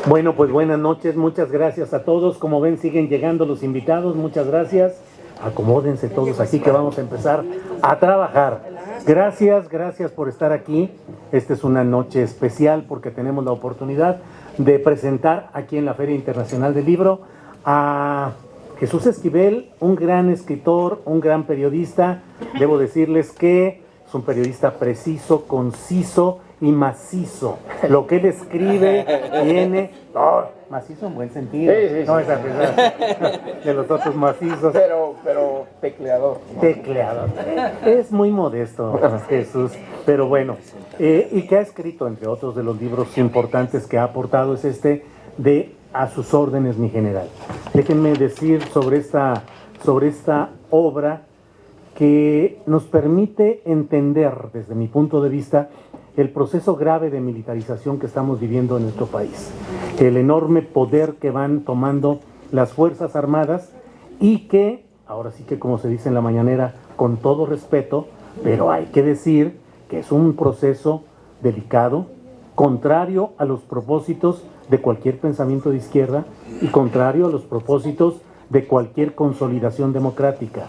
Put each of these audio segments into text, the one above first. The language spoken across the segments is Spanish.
Bueno, pues buenas noches, muchas gracias a todos. Como ven, siguen llegando los invitados, muchas gracias. Acomódense todos aquí que vamos a empezar a trabajar. Gracias por estar aquí. Esta es una noche especial porque tenemos la oportunidad de presentar aquí en la Feria Internacional del Libro a Jesús Esquivel, un gran escritor, un gran periodista. Debo decirles que es un periodista preciso, conciso y macizo. Lo que él escribe tiene macizo en buen sentido. Sí. No esa de los otros macizos. Pero tecleador. Tecleador. Es muy modesto, Jesús. Pero bueno, y que ha escrito, entre otros de los libros importantes que ha aportado, es este de A sus órdenes, mi general. Déjenme decir sobre esta obra que nos permite entender, desde mi punto de vista, el proceso grave de militarización que estamos viviendo en nuestro país, el enorme poder que van tomando las Fuerzas Armadas y que, ahora sí que como se dice en la mañanera, con todo respeto, pero hay que decir que es un proceso delicado, contrario a los propósitos de cualquier pensamiento de izquierda y contrario a los propósitos de cualquier consolidación democrática.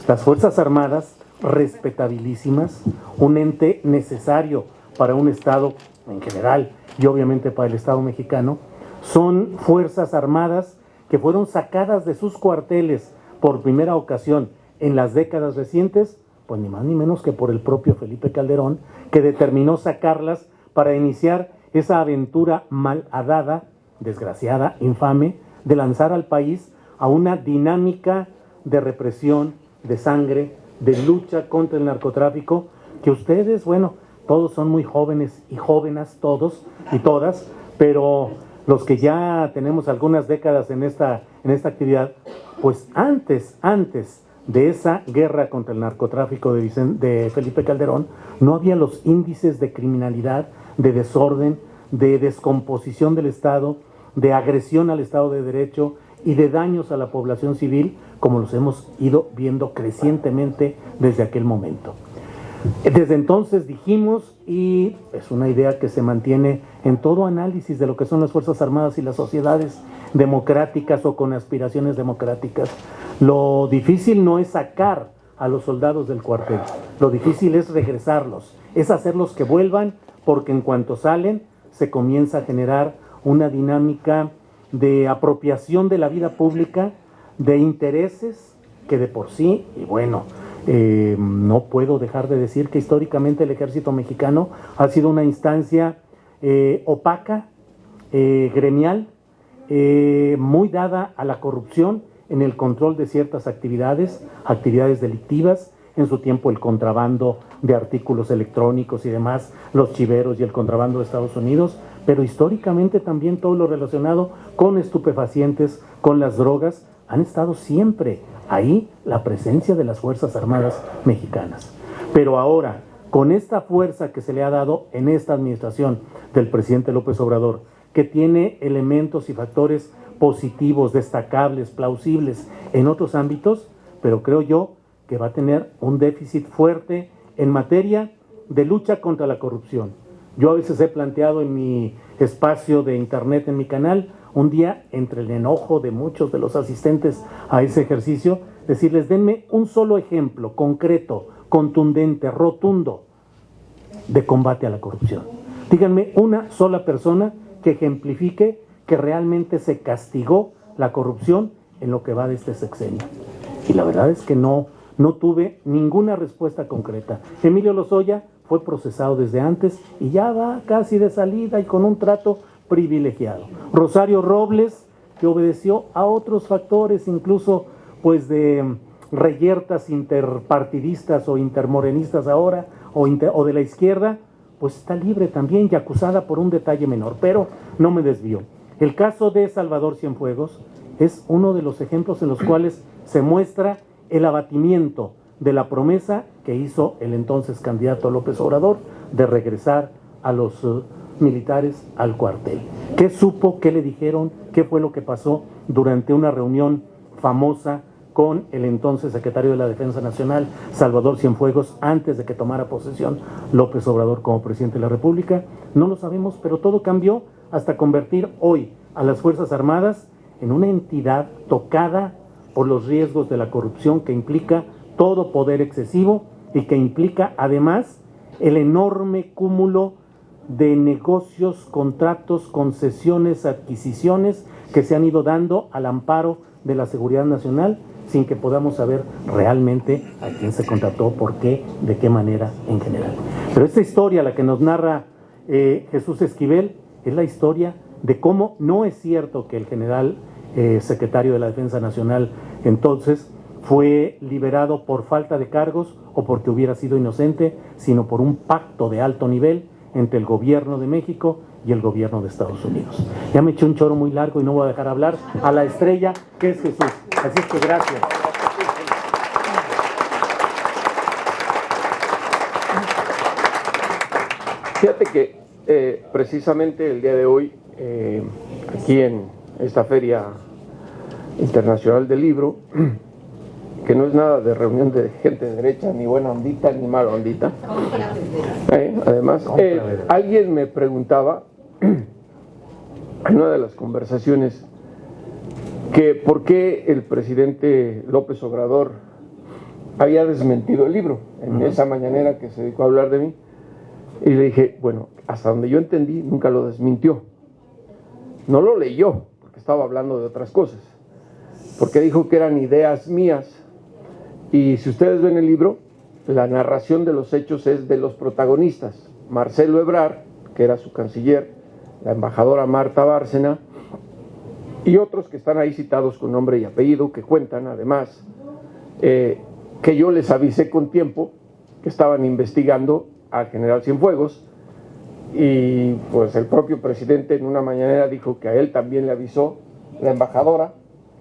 Las Fuerzas Armadas, respetabilísimas, un ente necesario para un Estado en general y obviamente para el Estado mexicano, son Fuerzas Armadas que fueron sacadas de sus cuarteles por primera ocasión en las décadas recientes, pues ni más ni menos que por el propio Felipe Calderón, que determinó sacarlas para iniciar esa aventura malhadada, desgraciada, infame, de lanzar al país a una dinámica de represión, de sangre, de lucha contra el narcotráfico, que ustedes, bueno, todos son muy jóvenes y jóvenes, todos y todas, pero los que ya tenemos algunas décadas en esta actividad, pues antes de esa guerra contra el narcotráfico de Felipe Calderón, no había los índices de criminalidad, de desorden, de descomposición del Estado, de agresión al Estado de Derecho y de daños a la población civil, como los hemos ido viendo crecientemente desde aquel momento. Desde entonces dijimos, y es una idea que se mantiene en todo análisis de lo que son las Fuerzas Armadas y las sociedades democráticas o con aspiraciones democráticas, lo difícil no es sacar a los soldados del cuartel, lo difícil es regresarlos, es hacerlos que vuelvan, porque en cuanto salen se comienza a generar una dinámica de apropiación de la vida pública, de intereses que de por sí, y bueno, no puedo dejar de decir que históricamente el ejército mexicano ha sido una instancia opaca, gremial, muy dada a la corrupción en el control de ciertas actividades delictivas, en su tiempo el contrabando de artículos electrónicos y demás, los chiveros y el contrabando de Estados Unidos, pero históricamente también todo lo relacionado con estupefacientes, con las drogas, han estado siempre ahí la presencia de las Fuerzas Armadas mexicanas. Pero ahora, con esta fuerza que se le ha dado en esta administración del presidente López Obrador, que tiene elementos y factores positivos, destacables, plausibles en otros ámbitos, pero creo yo que va a tener un déficit fuerte en materia de lucha contra la corrupción. Yo a veces he planteado en mi espacio de internet, en mi canal, un día, entre el enojo de muchos de los asistentes a ese ejercicio, decirles, denme un solo ejemplo concreto, contundente, rotundo, de combate a la corrupción. Díganme una sola persona que ejemplifique que realmente se castigó la corrupción en lo que va de este sexenio. Y la verdad es que no tuve ninguna respuesta concreta. Emilio Lozoya fue procesado desde antes y ya va casi de salida y con un trato privilegiado. Rosario Robles, que obedeció a otros factores, incluso pues de reyertas interpartidistas o intermorenistas ahora, o de la izquierda, pues está libre también y acusada por un detalle menor, pero no me desvío. El caso de Salvador Cienfuegos es uno de los ejemplos en los cuales se muestra el abatimiento de la promesa que hizo el entonces candidato López Obrador de regresar a los militares al cuartel. ¿Qué supo? ¿Qué le dijeron? ¿Qué fue lo que pasó durante una reunión famosa con el entonces secretario de la Defensa Nacional, Salvador Cienfuegos, antes de que tomara posesión López Obrador como presidente de la República? No lo sabemos, pero todo cambió hasta convertir hoy a las Fuerzas Armadas en una entidad tocada por los riesgos de la corrupción que implica todo poder excesivo y que implica además el enorme cúmulo de negocios, contratos, concesiones, adquisiciones que se han ido dando al amparo de la seguridad nacional sin que podamos saber realmente a quién se contrató, por qué, de qué manera en general. Pero esta historia, la que nos narra Jesús Esquivel, es la historia de cómo no es cierto que el general secretario de la Defensa Nacional entonces fue liberado por falta de cargos o porque hubiera sido inocente, sino por un pacto de alto nivel entre el gobierno de México y el gobierno de Estados Unidos. Ya me eché un choro muy largo y no voy a dejar hablar a la estrella que es Jesús. Así es que gracias. Fíjate que precisamente el día de hoy, aquí en esta Feria Internacional del Libro, que no es nada de reunión de gente de derecha, ni buena ondita, ni mala ondita. Además, alguien me preguntaba en una de las conversaciones que por qué el presidente López Obrador había desmentido el libro en esa mañanera que se dedicó a hablar de mí. Y le dije, bueno, hasta donde yo entendí, nunca lo desmintió. No lo leyó, porque estaba hablando de otras cosas, porque dijo que eran ideas mías. Y si ustedes ven el libro, la narración de los hechos es de los protagonistas. Marcelo Ebrard, que era su canciller, la embajadora Marta Bárcena, y otros que están ahí citados con nombre y apellido, que cuentan además que yo les avisé con tiempo que estaban investigando al general Cienfuegos, y pues el propio presidente en una mañanera dijo que a él también le avisó la embajadora,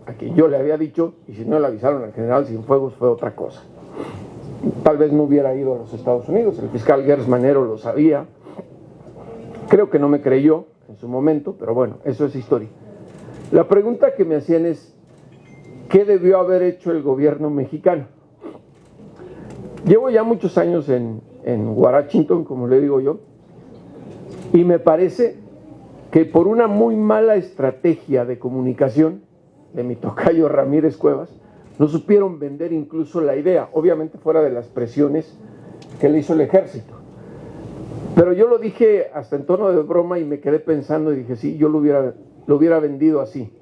a quien yo le había dicho, y si no le avisaron al general Cienfuegos fue otra cosa. Tal vez no hubiera ido a los Estados Unidos, el fiscal Gers Manero lo sabía, creo que no me creyó en su momento, pero bueno, eso es historia. La pregunta que me hacían es, ¿qué debió haber hecho el gobierno mexicano? Llevo ya muchos años en Washington, como le digo yo, y me parece que por una muy mala estrategia de comunicación de mi tocayo Ramírez Cuevas, no supieron vender incluso la idea, obviamente fuera de las presiones que le hizo el ejército. Pero yo lo dije hasta en tono de broma y me quedé pensando y dije, sí, yo lo hubiera vendido así.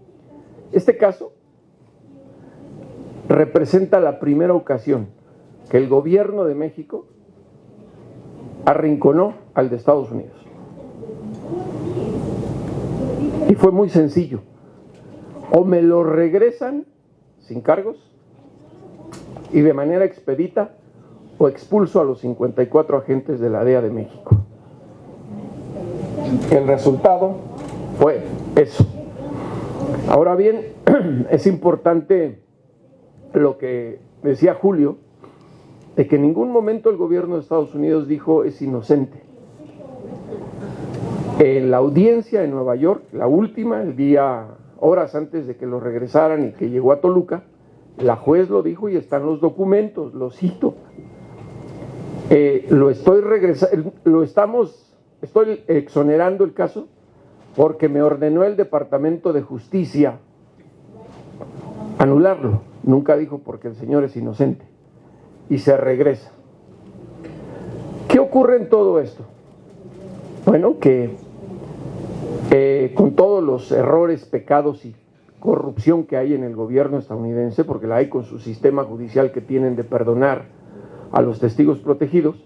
Este caso representa la primera ocasión que el gobierno de México arrinconó al de Estados Unidos. Y fue muy sencillo. O me lo regresan sin cargos y de manera expedita, o expulso a los 54 agentes de la DEA de México. El resultado fue eso. Ahora bien, es importante lo que decía Julio, de que en ningún momento el gobierno de Estados Unidos dijo es inocente. En la audiencia en Nueva York, la última, el día, horas antes de que lo regresaran y que llegó a Toluca, la juez lo dijo y están los documentos, lo cito. Estoy exonerando el caso porque me ordenó el Departamento de Justicia anularlo. Nunca dijo porque el señor es inocente. Y se regresa. ¿Qué ocurre en todo esto? Bueno, que con todos los errores, pecados y corrupción que hay en el gobierno estadounidense, porque la hay con su sistema judicial que tienen de perdonar a los testigos protegidos,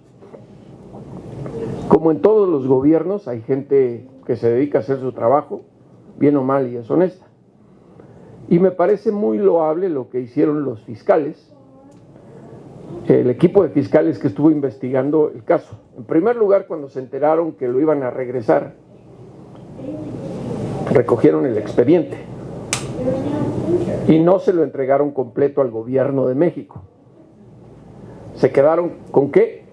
como en todos los gobiernos hay gente que se dedica a hacer su trabajo, bien o mal, y es honesta. Y me parece muy loable lo que hicieron los fiscales, el equipo de fiscales que estuvo investigando el caso. En primer lugar, cuando se enteraron que lo iban a regresar, recogieron el expediente y no se lo entregaron completo al gobierno de México. Se quedaron con qué.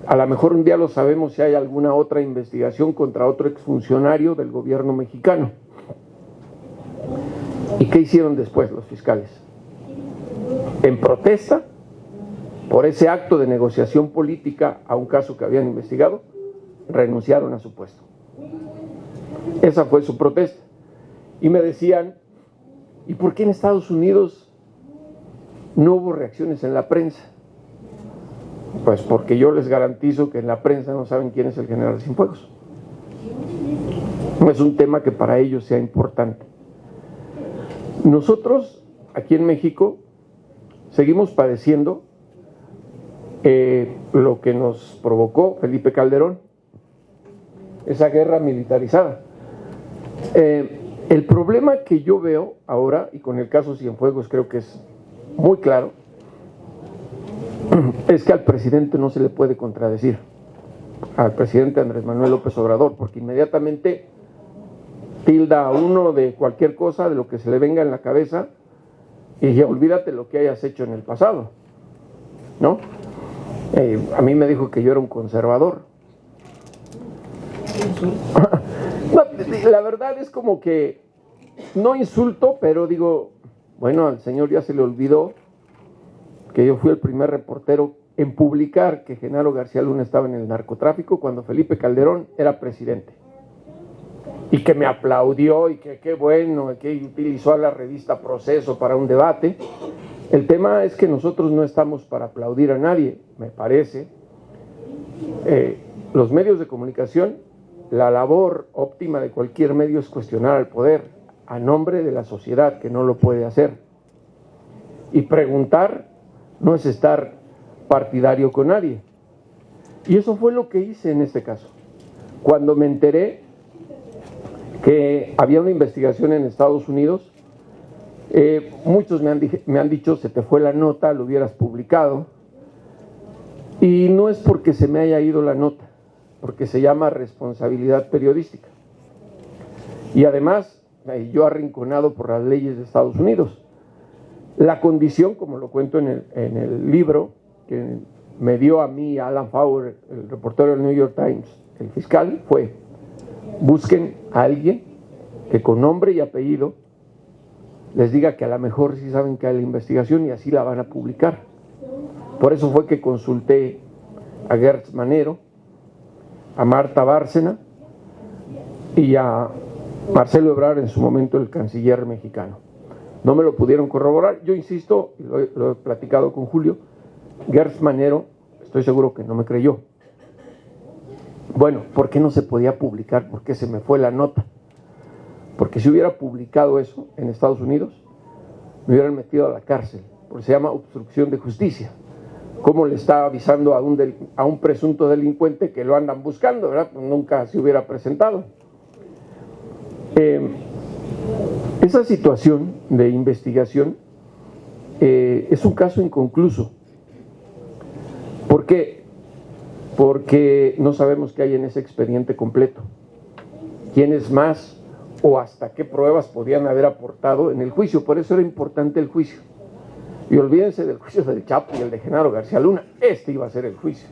A lo mejor un día lo sabemos si hay alguna otra investigación contra otro exfuncionario del gobierno mexicano. ¿Y qué hicieron después los fiscales? En protesta por ese acto de negociación política a un caso que habían investigado, renunciaron a su puesto. Esa fue su protesta. Y me decían, ¿y por qué en Estados Unidos no hubo reacciones en la prensa? Pues porque yo les garantizo que en la prensa no saben quién es el general Cienfuegos. No es un tema que para ellos sea importante. Nosotros, aquí en México, seguimos padeciendo lo que nos provocó Felipe Calderón, esa guerra militarizada. El problema que yo veo ahora, y con el caso Cienfuegos creo que es muy claro, es que al presidente no se le puede contradecir, al presidente Andrés Manuel López Obrador, porque inmediatamente tilda a uno de cualquier cosa, de lo que se le venga en la cabeza, y ya olvídate lo que hayas hecho en el pasado, ¿no? A mí me dijo que yo era un conservador. No, la verdad es como que no insulto, pero digo, bueno, al señor ya se le olvidó que yo fui el primer reportero en publicar que Genaro García Luna estaba en el narcotráfico cuando Felipe Calderón era presidente. Y que me aplaudió y que qué bueno, que utilizó a la revista Proceso para un debate. El tema es que nosotros no estamos para aplaudir a nadie, me parece. Los medios de comunicación, la labor óptima de cualquier medio es cuestionar al poder a nombre de la sociedad, que no lo puede hacer. Y preguntar no es estar partidario con nadie. Y eso fue lo que hice en este caso. Cuando me enteré que había una investigación en Estados Unidos, muchos me han dicho, se te fue la nota, lo hubieras publicado. Y no es porque se me haya ido la nota, porque se llama responsabilidad periodística. Y además, yo arrinconado por las leyes de Estados Unidos. La condición, como lo cuento en el libro, que me dio a mí Alan Fauer, el reportero del New York Times, el fiscal, fue: busquen a alguien que con nombre y apellido les diga que a lo mejor sí saben que hay la investigación y así la van a publicar. Por eso fue que consulté a Gertz Manero, a Marta Bárcena y a Marcelo Ebrard, en su momento el canciller mexicano. No me lo pudieron corroborar. Yo insisto, y lo he platicado con Julio, Gertz Manero, estoy seguro que no me creyó. Bueno, ¿por qué no se podía publicar? ¿Por qué se me fue la nota? Porque si hubiera publicado eso en Estados Unidos, me hubieran metido a la cárcel, porque se llama obstrucción de justicia. ¿Cómo le está avisando a un presunto delincuente que lo andan buscando, ¿verdad? Pues nunca se hubiera presentado. Esa situación de investigación es un caso inconcluso. ¿Por qué? Porque no sabemos qué hay en ese expediente completo. ¿Quiénes más o hasta qué pruebas podían haber aportado en el juicio? Por eso era importante el juicio. Y olvídense del juicio del Chapo y el de Genaro García Luna. Este iba a ser el juicio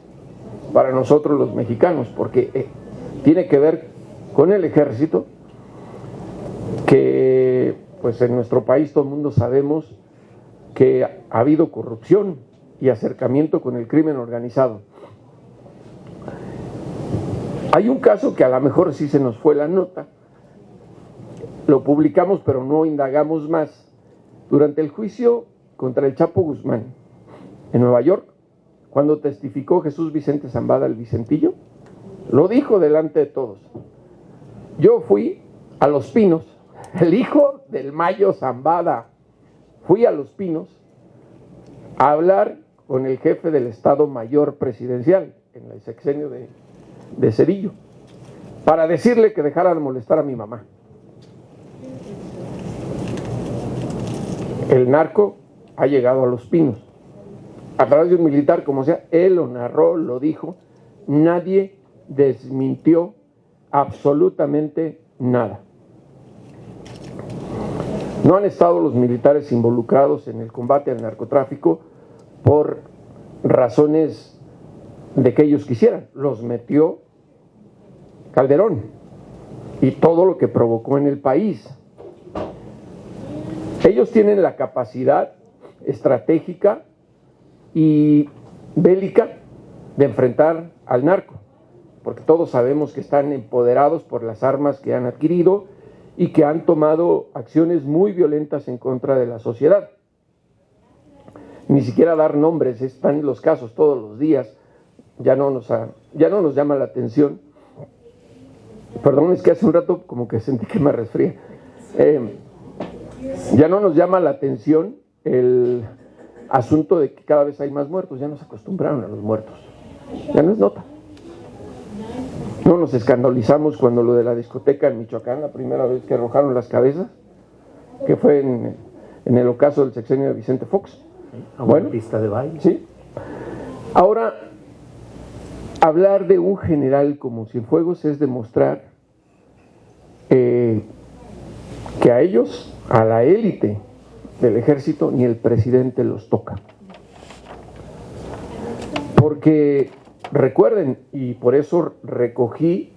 para nosotros los mexicanos, porque tiene que ver con el ejército, que pues en nuestro país todo el mundo sabemos que ha habido corrupción y acercamiento con el crimen organizado. Hay un caso que a lo mejor sí se nos fue la nota, lo publicamos pero no indagamos más. Durante el juicio contra el Chapo Guzmán en Nueva York, cuando testificó Jesús Vicente Zambada, el Vicentillo, lo dijo delante de todos: yo fui a Los Pinos, el hijo del Mayo Zambada, fui a Los Pinos a hablar con el jefe del Estado Mayor Presidencial en el sexenio de Cedillo, para decirle que dejara de molestar a mi mamá. El narco ha llegado a Los Pinos a través de un militar, como sea. Él lo narró, lo dijo, nadie desmintió absolutamente nada. No han estado los militares involucrados en el combate al narcotráfico por razones de que ellos quisieran. Los metió Calderón y todo lo que provocó en el país. Ellos tienen la capacidad estratégica y bélica de enfrentar al narco, porque todos sabemos que están empoderados por las armas que han adquirido y que han tomado acciones muy violentas en contra de la sociedad. Ni siquiera dar nombres, están los casos todos los días, ya no nos llama la atención. Perdón, es que hace un rato como que sentí que me resfría. Ya no nos llama la atención el asunto de que cada vez hay más muertos, ya nos acostumbraron a los muertos, ya no es nota. No nos escandalizamos cuando lo de la discoteca en Michoacán, la primera vez que arrojaron las cabezas, que fue en el ocaso del sexenio de Vicente Fox. A una pista de baile. Sí. Ahora, hablar de un general como Cienfuegos es demostrar que a ellos, a la élite del ejército, ni el presidente los toca. Porque recuerden, y por eso recogí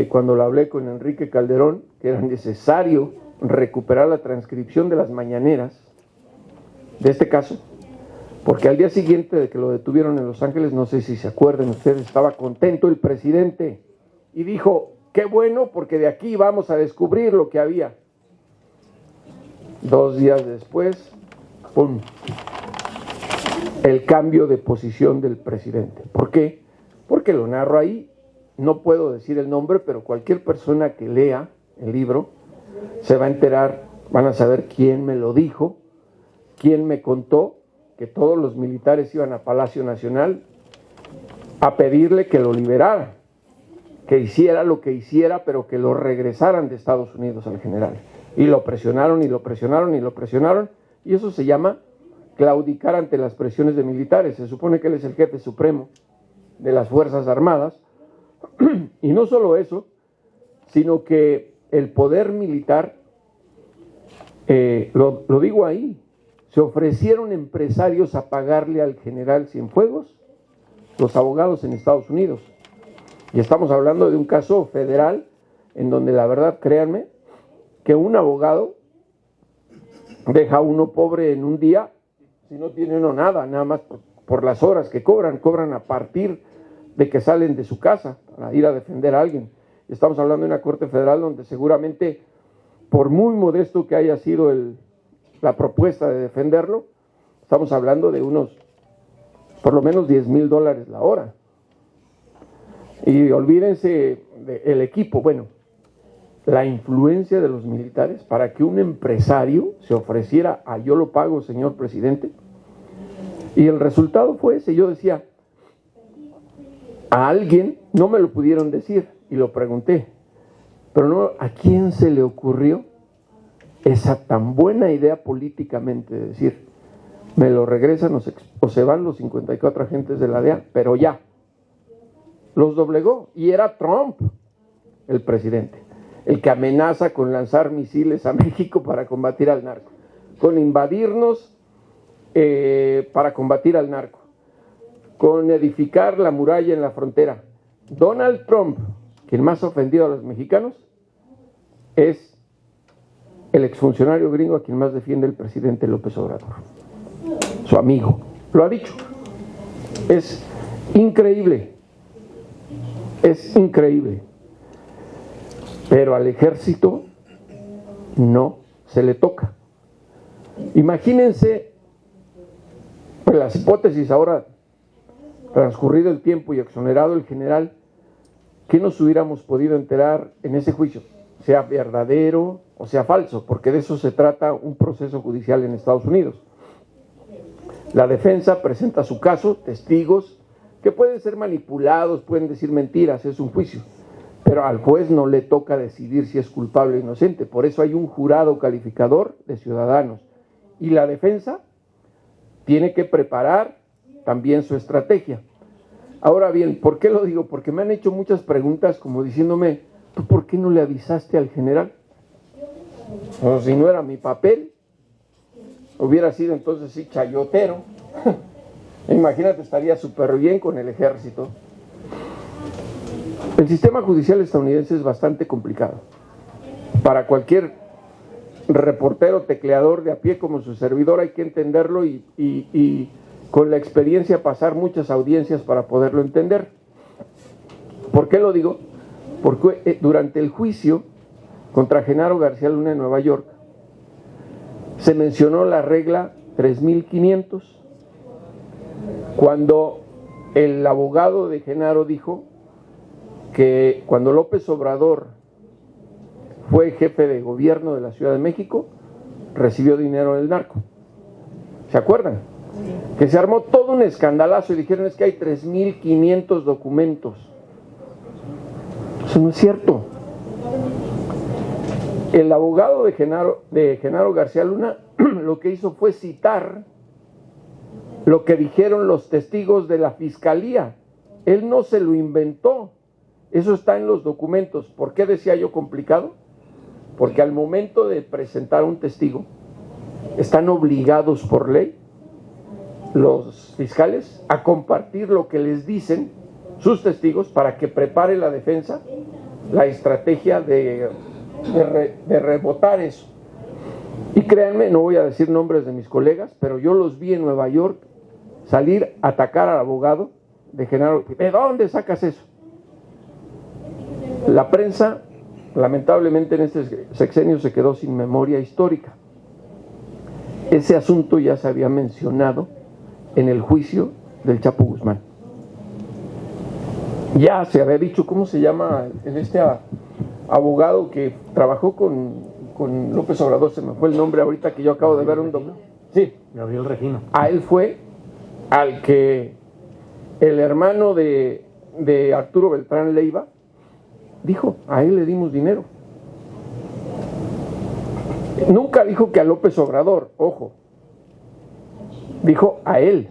cuando lo hablé con Enrique Calderón, que era necesario recuperar la transcripción de las mañaneras de este caso, porque al día siguiente de que lo detuvieron en Los Ángeles, no sé si se acuerdan ustedes, estaba contento el presidente y dijo, qué bueno, porque de aquí vamos a descubrir lo que había. 2 días después, ¡pum!, el cambio de posición del presidente. ¿Por qué? Porque lo narro ahí, no puedo decir el nombre, pero cualquier persona que lea el libro se va a enterar, van a saber quién me lo dijo, quién me contó que todos los militares iban a Palacio Nacional a pedirle que lo liberara, que hiciera lo que hiciera, pero que lo regresaran de Estados Unidos al general. Y lo presionaron, y lo presionaron, y lo presionaron, y eso se llama claudicar ante las presiones de militares. Se supone que él es el jefe supremo de las Fuerzas Armadas, y no solo eso, sino que el poder militar, lo digo ahí, se ofrecieron empresarios a pagarle al general Cienfuegos, los abogados en Estados Unidos. Y estamos hablando de un caso federal en donde la verdad, créanme, que un abogado deja a uno pobre en un día si no tiene uno nada, nada más por las horas que cobran a partir de que salen de su casa para ir a defender a alguien. Estamos hablando de una corte federal donde seguramente, por muy modesto que haya sido la propuesta de defenderlo, estamos hablando de unos, por lo menos $10,000 la hora. Y olvídense del equipo, bueno, la influencia de los militares para que un empresario se ofreciera a yo lo pago, señor presidente. Y el resultado fue ese. Yo decía, a alguien no me lo pudieron decir y lo pregunté, pero no, ¿a quién se le ocurrió esa tan buena idea políticamente de decir, me lo regresan o se van los 54 agentes de la DEA, pero ya? Los doblegó, y era Trump el presidente, el que amenaza con lanzar misiles a México para combatir al narco, con invadirnos para combatir al narco, con edificar la muralla en la frontera. Donald Trump, quien más ha ofendido a los mexicanos, es el exfuncionario gringo a quien más defiende el presidente López Obrador, su amigo, lo ha dicho. Es increíble, pero al ejército no se le toca. Imagínense, pues, las hipótesis ahora, transcurrido el tiempo y exonerado el general, ¿qué nos hubiéramos podido enterar en ese juicio? Sea verdadero o sea falso, porque de eso se trata un proceso judicial en Estados Unidos. La defensa presenta su caso, testigos que pueden ser manipulados, pueden decir mentiras, es un juicio, pero al juez no le toca decidir si es culpable o inocente. Por eso hay un jurado calificador de ciudadanos, y la defensa tiene que preparar también su estrategia. Ahora bien, ¿por qué lo digo? Porque me han hecho muchas preguntas como diciéndome, ¿tú por qué no le avisaste al general? O si no era mi papel, hubiera sido entonces sí chayotero. Imagínate, estaría súper bien con el ejército. El sistema judicial estadounidense es bastante complicado. Para cualquier reportero tecleador de a pie como su servidor hay que entenderlo y con la experiencia pasar muchas audiencias para poderlo entender. ¿Por qué lo digo? Porque durante el juicio contra Genaro García Luna en Nueva York, se mencionó la regla 3500, cuando el abogado de Genaro dijo que cuando López Obrador fue jefe de gobierno de la Ciudad de México, recibió dinero del narco. ¿Se acuerdan? Que se armó todo un escandalazo y dijeron es que hay 3500 documentos. Eso no es cierto. El abogado de Genaro García Luna lo que hizo fue citar lo que dijeron los testigos de la fiscalía. Él no se lo inventó. Eso está en los documentos. ¿Por qué decía yo complicado? Porque al momento de presentar un testigo, están obligados por ley los fiscales a compartir lo que les dicen sus testigos para que prepare la defensa la estrategia de rebotar eso. Y créanme, no voy a decir nombres de mis colegas, pero yo los vi en Nueva York salir a atacar al abogado de Genaro. ¿De dónde sacas eso? La prensa, lamentablemente en este sexenio, se quedó sin memoria histórica. Ese asunto ya se había mencionado en el juicio del Chapo Guzmán. Ya se había dicho, ¿cómo se llama este abogado que trabajó con López Obrador? Se me fue el nombre ahorita que yo acabo de ver un documento. Sí, Gabriel Regino. A él fue al que el hermano de Arturo Beltrán Leiva dijo, a él le dimos dinero. Nunca dijo que a López Obrador, ojo, dijo a él.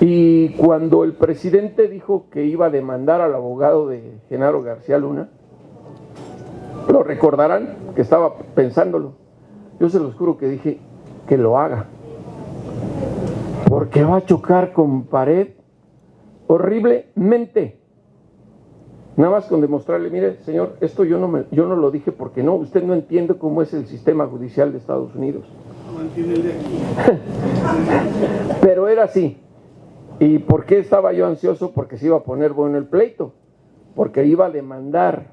Y cuando el presidente dijo que iba a demandar al abogado de Genaro García Luna, lo recordarán que estaba pensándolo. Yo se los juro que dije que lo haga, porque va a chocar con pared horriblemente. Nada más con demostrarle, mire, señor, esto yo no lo dije porque no, usted no entiende cómo es el sistema judicial de Estados Unidos. Pero era así. ¿Y por qué estaba yo ansioso? Porque se iba a poner bueno el pleito, porque iba a demandar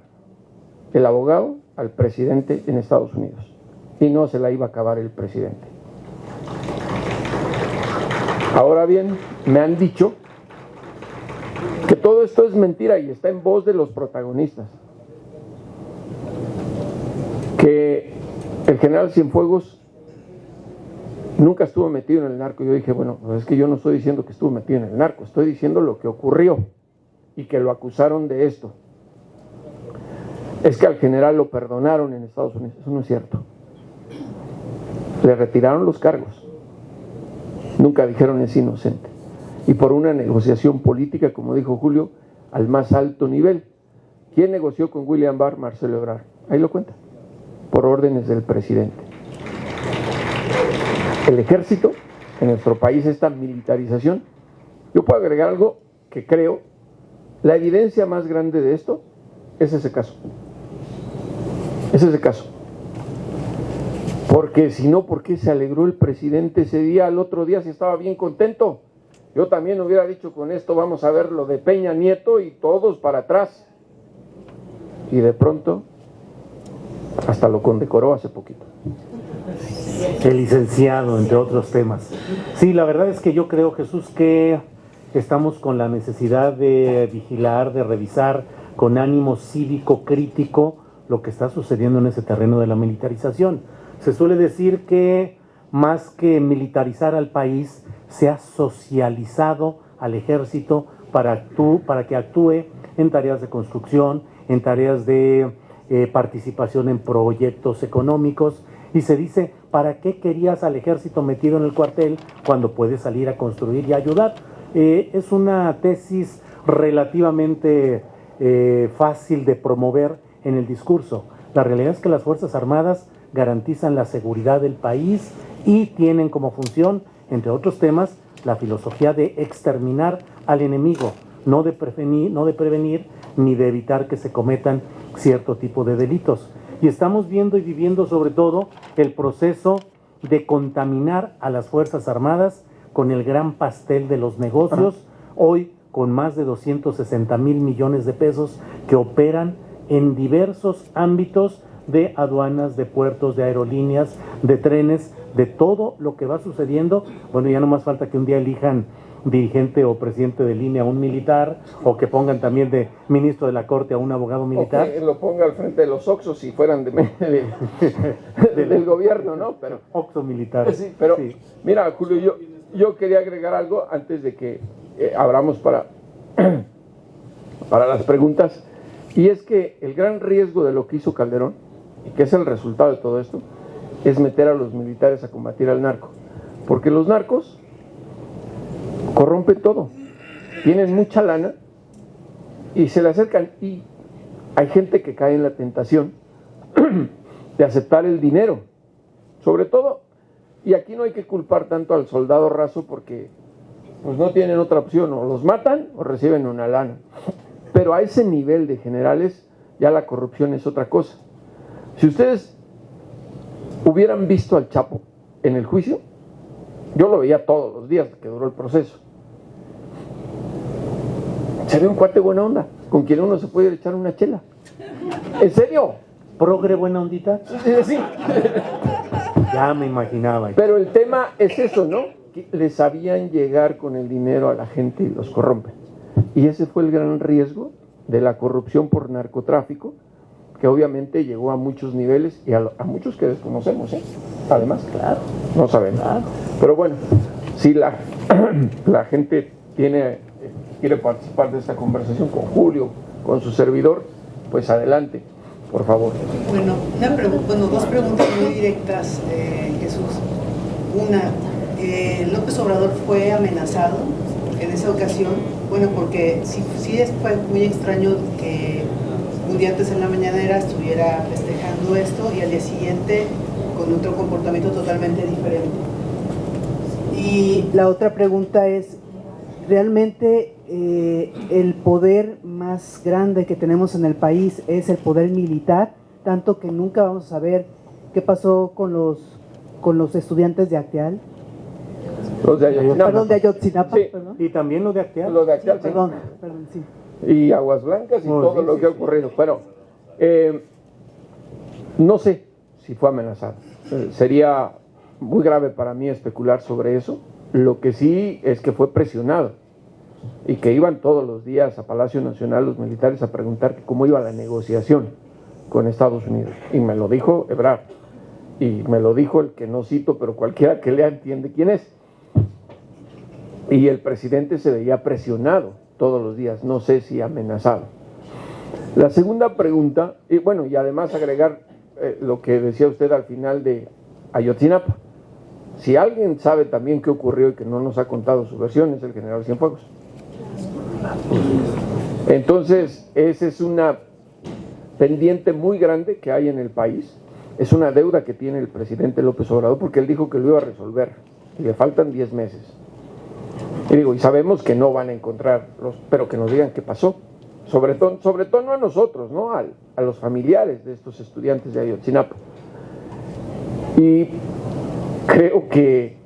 el abogado al presidente en Estados Unidos y no se la iba a acabar el presidente. Ahora bien, me han dicho que todo esto es mentira y está en voz de los protagonistas, que el general Cienfuegos nunca estuvo metido en el narco. Yo dije, bueno, es que yo no estoy diciendo que estuvo metido en el narco, estoy diciendo lo que ocurrió y que lo acusaron de esto. Es que al general lo perdonaron en Estados Unidos. Eso no es cierto. Le retiraron los cargos. Nunca dijeron es inocente. Y por una negociación política, como dijo Julio, al más alto nivel. ¿Quién negoció con William Barr? Marcelo Ebrard. Ahí lo cuenta. Por órdenes del presidente. El ejército, en nuestro país, esta militarización, yo puedo agregar algo que creo, la evidencia más grande de esto es ese caso. Es ese caso. Porque si no, ¿por qué se alegró el presidente ese día? Al otro día si estaba bien contento. Yo también hubiera dicho con esto, vamos a ver lo de Peña Nieto y todos para atrás. Y de pronto, hasta lo condecoró hace poquito. El licenciado, entre otros temas. Sí, la verdad es que yo creo, Jesús, que estamos con la necesidad de vigilar, de revisar con ánimo cívico crítico lo que está sucediendo en ese terreno de la militarización. Se suele decir que más que militarizar al país, se ha socializado al ejército para que actúe en tareas de construcción, en tareas de participación en proyectos económicos. Y se dice, ¿para qué querías al ejército metido en el cuartel cuando puedes salir a construir y ayudar? Es una tesis relativamente fácil de promover en el discurso. La realidad es que las Fuerzas Armadas garantizan la seguridad del país y tienen como función, entre otros temas, la filosofía de exterminar al enemigo, no de prevenir ni de evitar que se cometan cierto tipo de delitos. Y estamos viendo y viviendo sobre todo el proceso de contaminar a las Fuerzas Armadas con el gran pastel de los negocios, hoy con más de 260,000 millones de pesos que operan en diversos ámbitos de aduanas, de puertos, de aerolíneas, de trenes, de todo lo que va sucediendo. Bueno, ya no más falta que un día elijan dirigente o presidente de línea a un militar, o que pongan también de ministro de la Corte a un abogado militar. O que lo ponga al frente de los Oxxos si fueran del gobierno, ¿no? Pero, Oxxo militar. Sí, pero sí. Mira, Julio, yo quería agregar algo antes de que abramos para las preguntas, y es que el gran riesgo de lo que hizo Calderón, y que es el resultado de todo esto, es meter a los militares a combatir al narco, porque los narcos corrompen todo, tienen mucha lana y se le acercan, y hay gente que cae en la tentación de aceptar el dinero, sobre todo, y aquí no hay que culpar tanto al soldado raso porque pues no tienen otra opción, o los matan o reciben una lana, pero a ese nivel de generales ya la corrupción es otra cosa. Si ustedes hubieran visto al Chapo en el juicio, yo lo veía todos los días que duró el proceso. Se ve un cuate buena onda, con quien uno se puede echar una chela. ¿En serio? ¿Progre buena ondita? Sí. Ya me imaginaba. Pero el tema es eso, ¿no? Que le sabían llegar con el dinero a la gente y los corrompen. Y ese fue el gran riesgo de la corrupción por narcotráfico, que obviamente llegó a muchos niveles y a muchos que desconocemos, ¿eh? Además, claro, no sabemos. Claro. Pero bueno, si la gente quiere participar de esta conversación con Julio, con su servidor, pues adelante, por favor. Bueno, dos preguntas muy directas, Jesús. Una, López Obrador fue amenazado en esa ocasión, bueno, porque sí fue muy extraño que un día antes en la mañanera estuviera festejando esto y al día siguiente con otro comportamiento totalmente diferente. Y la otra pregunta es, ¿realmente el poder más grande que tenemos en el país es el poder militar? Tanto que nunca vamos a saber qué pasó con los estudiantes de Acteal. Los de Ayotzinapa. Perdón, de Ayotzinapa. Sí. Perdón. Y también lo de Acteal. Los de Acteal, sí. Perdón, sí. Y Aguas Blancas y todo lo que ha ocurrido. Bueno, no sé si fue amenazado. Sería muy grave para mí especular sobre eso. Lo que sí es que fue presionado y que iban todos los días a Palacio Nacional los militares a preguntar cómo iba la negociación con Estados Unidos. Y me lo dijo Ebrard. Y me lo dijo el que no cito, pero cualquiera que lea entiende quién es. Y el presidente se veía presionado todos los días, no sé si amenazado. La segunda pregunta, y bueno, y además agregar lo que decía usted al final de Ayotzinapa. Si alguien sabe también qué ocurrió y que no nos ha contado su versión, es el general Cienfuegos. Entonces, esa es una pendiente muy grande que hay en el país, es una deuda que tiene el presidente López Obrador, porque él dijo que lo iba a resolver, y le faltan 10 meses. Y sabemos que no van a encontrarlos, pero que nos digan qué pasó. Sobre todo no a nosotros, ¿no? A los familiares de estos estudiantes de Ayotzinapa. Y creo que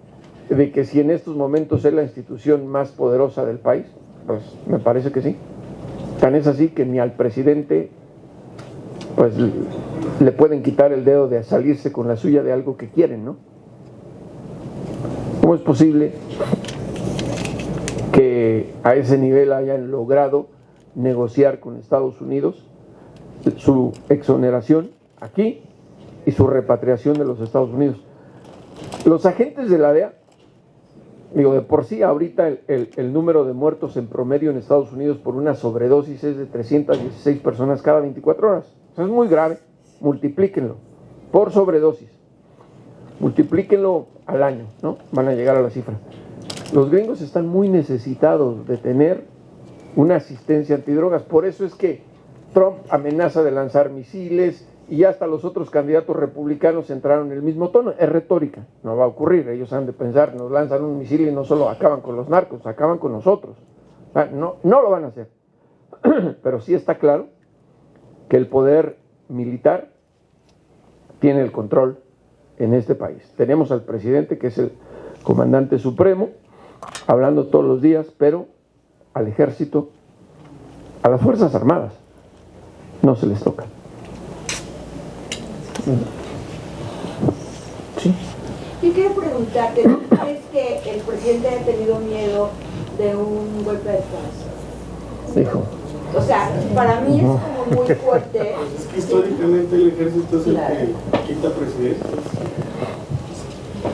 si en estos momentos es la institución más poderosa del país, pues me parece que sí. Tan es así que ni al presidente pues le pueden quitar el dedo de salirse con la suya de algo que quieren, ¿no? ¿Cómo es posible que a ese nivel hayan logrado negociar con Estados Unidos su exoneración aquí y su repatriación de los Estados Unidos? Los agentes de la DEA, de por sí ahorita el número de muertos en promedio en Estados Unidos por una sobredosis es de 316 personas cada 24 horas. Eso es muy grave. Multiplíquenlo por sobredosis. Multiplíquenlo al año, ¿no? Van a llegar a la cifra. Los gringos están muy necesitados de tener una asistencia antidrogas. Por eso es que Trump amenaza de lanzar misiles y hasta los otros candidatos republicanos entraron en el mismo tono. Es retórica, no va a ocurrir. Ellos han de pensar, nos lanzan un misil y no solo acaban con los narcos, acaban con nosotros. No lo van a hacer. Pero sí está claro que el poder militar tiene el control en este país. Tenemos al presidente, que es el comandante supremo, hablando todos los días, pero al ejército, a las Fuerzas Armadas, no se les toca. Sí. Yo quiero preguntarte, ¿no crees que el presidente haya tenido miedo de un golpe de Estado? Dijo. O sea, para mí es como muy fuerte. Es que históricamente el ejército es el que quita presidentes.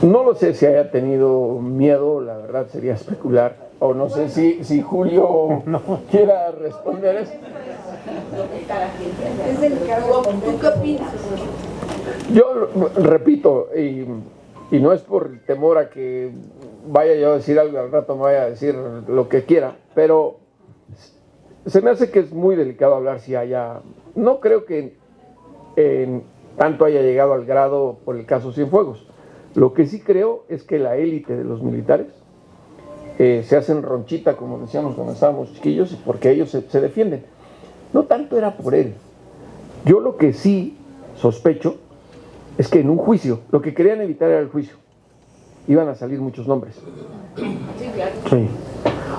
No lo sé si haya tenido miedo, la verdad sería especular. O no sé si Julio quiera responder eso. Es delicado. ¿Tú qué opinas? Yo repito, y no es por temor a que vaya yo a decir algo, al rato me vaya a decir lo que quiera, pero se me hace que es muy delicado hablar si haya... No creo que tanto haya llegado al grado por el caso Cienfuegos. Lo que sí creo es que la élite de los militares se hacen ronchita, como decíamos cuando estábamos chiquillos, porque ellos se defienden. No tanto era por él. Yo lo que sí sospecho es que en un juicio, lo que querían evitar era el juicio. Iban a salir muchos nombres. Sí.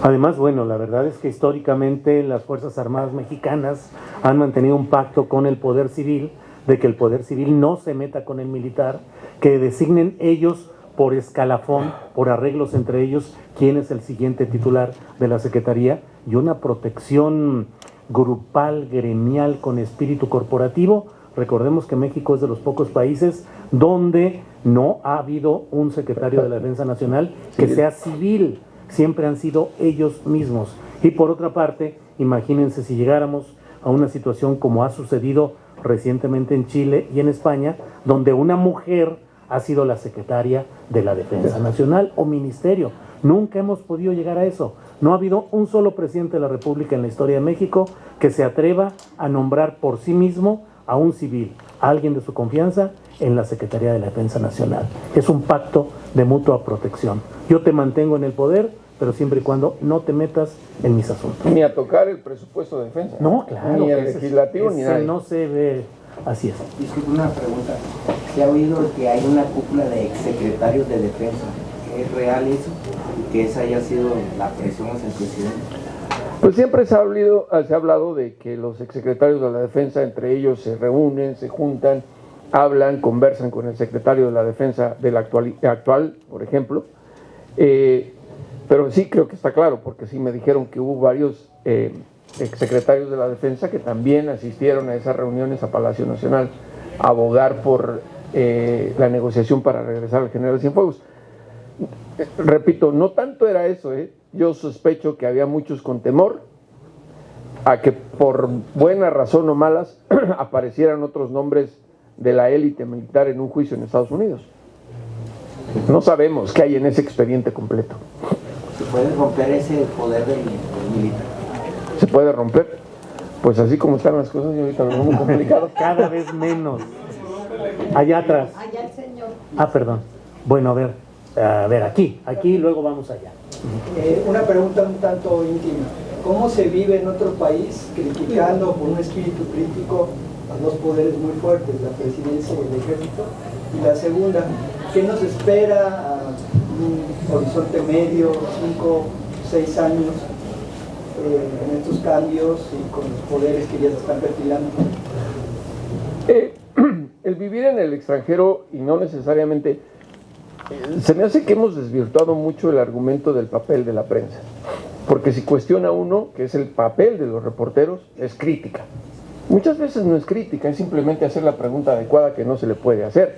Además, bueno, la verdad es que históricamente las Fuerzas Armadas mexicanas han mantenido un pacto con el Poder Civil, de que el Poder Civil no se meta con el militar, que designen ellos por escalafón, por arreglos entre ellos, quién es el siguiente titular de la Secretaría, y una protección grupal, gremial, con espíritu corporativo. Recordemos que México es de los pocos países donde no ha habido un secretario de la Defensa Nacional que sea civil, siempre han sido ellos mismos. Y por otra parte, imagínense si llegáramos a una situación como ha sucedido recientemente en Chile y en España, donde una mujer ha sido la secretaria de la Defensa Nacional o ministerio. Nunca hemos podido llegar a eso. No ha habido un solo presidente de la República en la historia de México que se atreva a nombrar por sí mismo a un civil, a alguien de su confianza, en la Secretaría de la Defensa Nacional. Es un pacto de mutua protección. Yo te mantengo en el poder, pero siempre y cuando no te metas en mis asuntos. Ni a tocar el presupuesto de defensa. No, claro. Ni el legislativo, ni nada. No se ve, así es. Disculpe, una pregunta. ¿Se ha oído que hay una cúpula de exsecretarios de defensa? ¿Es real eso? ¿Que esa haya sido la presión hacia el presidente? Pues siempre se ha hablado de que los exsecretarios de la defensa entre ellos se reúnen, se juntan, hablan, conversan con el secretario de la defensa del actual, por ejemplo. Pero sí creo que está claro, porque sí me dijeron que hubo varios exsecretarios de la defensa que también asistieron a esas reuniones a Palacio Nacional a abogar por la negociación para regresar al general Cienfuegos. Repito, no tanto era eso, yo sospecho que había muchos con temor a que por buena razón o malas aparecieran otros nombres de la élite militar en un juicio en Estados Unidos. No sabemos qué hay en ese expediente completo. ¿Se puede romper ese poder del militar? ¿Se puede romper? Pues así como están las cosas, y ahorita lo vemos muy complicado. Cada vez menos. Allá atrás. Allá el señor. Ah, perdón. Bueno, a ver, aquí y luego vamos allá. Una pregunta un tanto íntima. ¿Cómo se vive en otro país criticando con un espíritu crítico a dos poderes muy fuertes, la presidencia y el ejército? Y la segunda, ¿qué nos espera a un horizonte medio, 5, 6 años, en estos cambios y con los poderes que ya se están perfilando? El vivir en el extranjero y no necesariamente... Se me hace que hemos desvirtuado mucho el argumento del papel de la prensa, porque si cuestiona uno, que es el papel de los reporteros, es crítica. Muchas veces no es crítica, es simplemente hacer la pregunta adecuada que no se le puede hacer.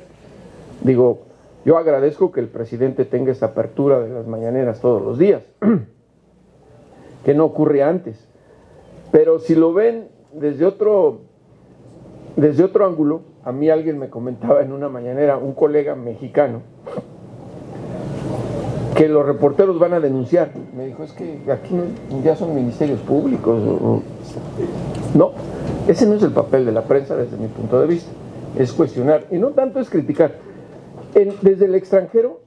Digo, yo agradezco que el presidente tenga esta apertura de las mañaneras todos los días, que no ocurre antes, pero si lo ven desde otro ángulo, a mí alguien me comentaba en una mañanera, un colega mexicano, que los reporteros van a denunciar. Me dijo, es que aquí ya son ministerios públicos. No, ese no es el papel de la prensa desde mi punto de vista. Es cuestionar, y no tanto es criticar. Desde el extranjero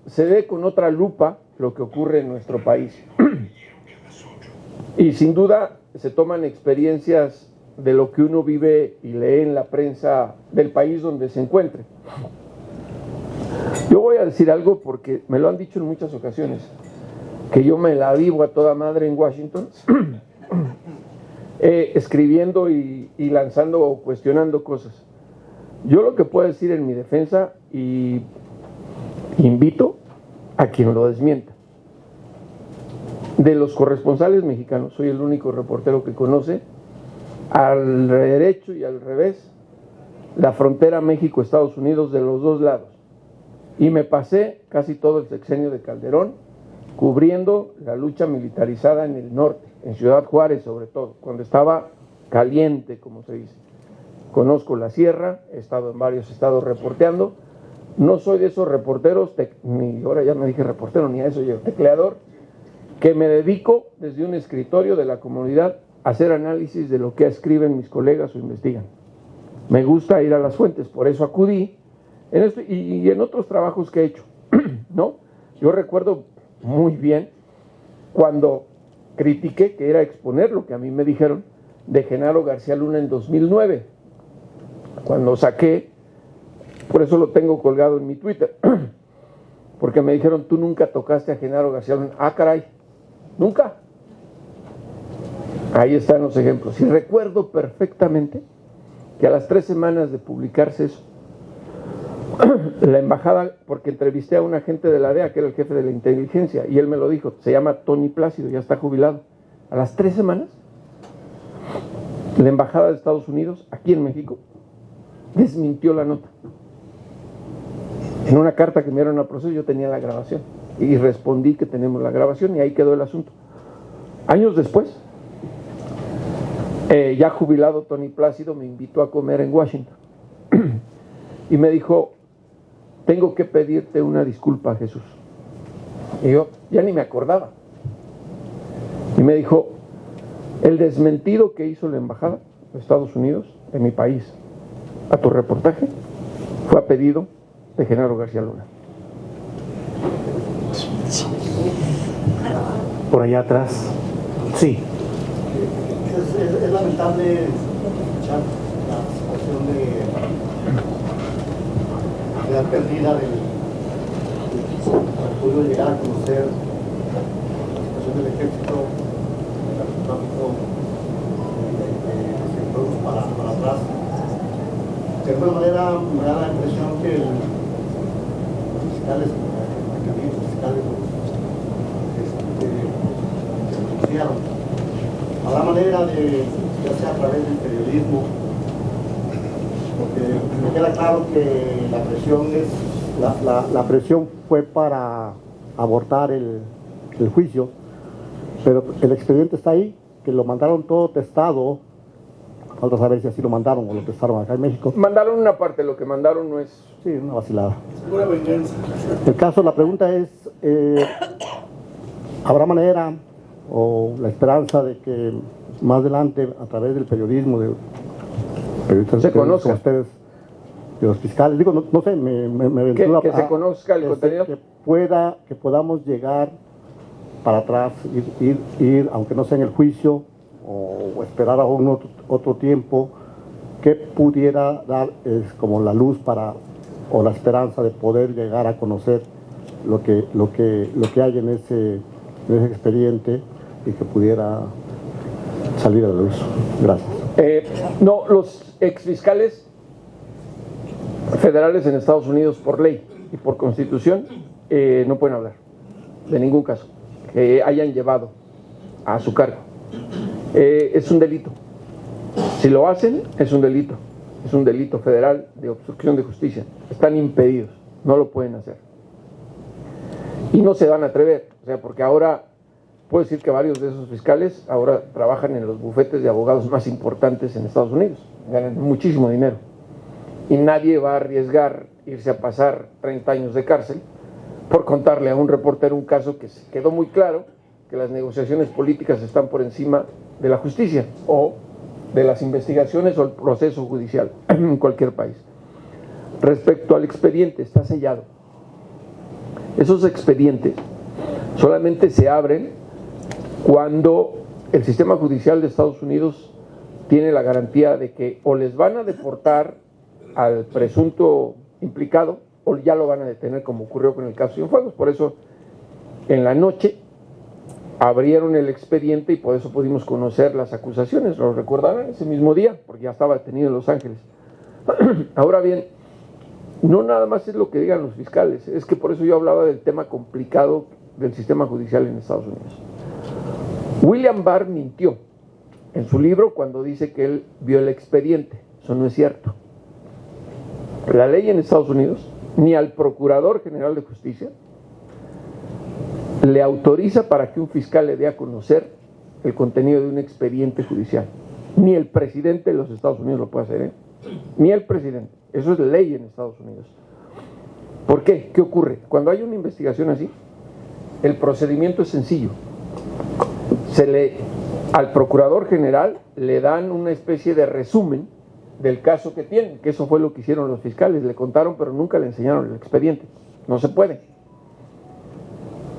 se ve con otra lupa lo que ocurre en nuestro país. Y sin duda se toman experiencias de lo que uno vive y lee en la prensa del país donde se encuentre. Yo voy a decir algo porque me lo han dicho en muchas ocasiones, que yo me la vivo a toda madre en Washington. escribiendo y lanzando o cuestionando cosas. Yo lo que puedo decir en mi defensa, y invito a quien lo desmienta, de los corresponsales mexicanos, soy el único reportero que conoce al derecho y al revés la frontera México-Estados Unidos de los dos lados. Y me pasé casi todo el sexenio de Calderón cubriendo la lucha militarizada en el norte, en Ciudad Juárez sobre todo, cuando estaba caliente, como se dice. Conozco la sierra, he estado en varios estados reporteando. No soy de esos reporteros, ni ahora ya me dije reportero, ni a eso yo, tecleador, que me dedico desde un escritorio de la comunidad a hacer análisis de lo que escriben mis colegas o investigan. Me gusta ir a las fuentes, por eso acudí en esto y en otros trabajos que he hecho, ¿no? Yo recuerdo muy bien cuando critiqué, que era exponer lo que a mí me dijeron de Genaro García Luna en 2009, cuando saqué, por eso lo tengo colgado en mi Twitter, porque me dijeron, tú nunca tocaste a Genaro García Luna. Ah, caray, nunca. Ahí están los ejemplos. Y recuerdo perfectamente que a las 3 semanas de publicarse eso, la embajada, porque entrevisté a un agente de la DEA, que era el jefe de la inteligencia, y él me lo dijo, se llama Tony Plácido, ya está jubilado. A las 3 semanas, la embajada de Estados Unidos, aquí en México, desmintió la nota. En una carta que me dieron a proceso yo tenía la grabación, y respondí que tenemos la grabación, y ahí quedó el asunto. Años después, ya jubilado Tony Plácido me invitó a comer en Washington y me dijo, tengo que pedirte una disculpa, Jesús. Y yo ya ni me acordaba. Y me dijo, el desmentido que hizo la embajada de Estados Unidos, de mi país, a tu reportaje, fue a pedido de Genaro García Luna. Por allá atrás. Sí. Es lamentable escuchar la situación de la pérdida del pudo llegar a conocer la situación del ejército, el narcotráfico, de pueblos para atrás. De alguna manera me da la impresión que los fiscales, los fiscales denunciaron. Habrá manera de, ya sea a través del periodismo, porque me queda claro que la presión es... La presión fue para abortar el juicio, pero el expediente está ahí, que lo mandaron todo testado. Falta saber si así lo mandaron o lo testaron acá en México. Mandaron una parte, lo que mandaron no es... Sí, una vacilada. Una venganza. El caso, la pregunta es, ¿habrá manera o la esperanza de que más adelante, a través del periodismo, de periodistas se conozca como ustedes, de los fiscales, digo, no sé, me aventura que se conozca el contenido, que podamos llegar para atrás, ir, aunque no sea en el juicio, o esperar a otro tiempo, que pudiera dar como la luz para, o la esperanza de poder llegar a conocer lo que hay en ese expediente y que pudiera salir a la luz. Gracias. No, los exfiscales federales en Estados Unidos, por ley y por constitución, no pueden hablar de ningún caso que hayan llevado a su cargo. Es un delito. Si lo hacen, es un delito. Es un delito federal de obstrucción de justicia. Están impedidos, no lo pueden hacer. Y no se van a atrever, o sea, porque ahora puedo decir que varios de esos fiscales ahora trabajan en los bufetes de abogados más importantes en Estados Unidos, ganan muchísimo dinero. Y nadie va a arriesgar irse a pasar 30 años de cárcel por contarle a un reportero un caso que se quedó muy claro que las negociaciones políticas están por encima de la justicia o de las investigaciones o el proceso judicial en cualquier país. Respecto al expediente, está sellado. Esos expedientes solamente se abren cuando el sistema judicial de Estados Unidos tiene la garantía de que o les van a deportar al presunto implicado o ya lo van a detener, como ocurrió con el caso Cienfuegos. Por eso, en la noche, abrieron el expediente y por eso pudimos conocer las acusaciones, lo recordarán, ese mismo día, porque ya estaba detenido en Los Ángeles. Ahora bien, no nada más es lo que digan los fiscales, es que por eso yo hablaba del tema complicado del sistema judicial en Estados Unidos. William Barr mintió en su libro cuando dice que él vio el expediente. Eso no es cierto. La ley en Estados Unidos, ni al Procurador General de Justicia, le autoriza para que un fiscal le dé a conocer el contenido de un expediente judicial. Ni el presidente de los Estados Unidos lo puede hacer, ¿eh? Ni el presidente. Eso es ley en Estados Unidos. ¿Por qué? ¿Qué ocurre? Cuando hay una investigación así, el procedimiento es sencillo. Al Procurador General le dan una especie de resumen del caso que tienen, que eso fue lo que hicieron los fiscales, le contaron pero nunca le enseñaron el expediente. No se puede.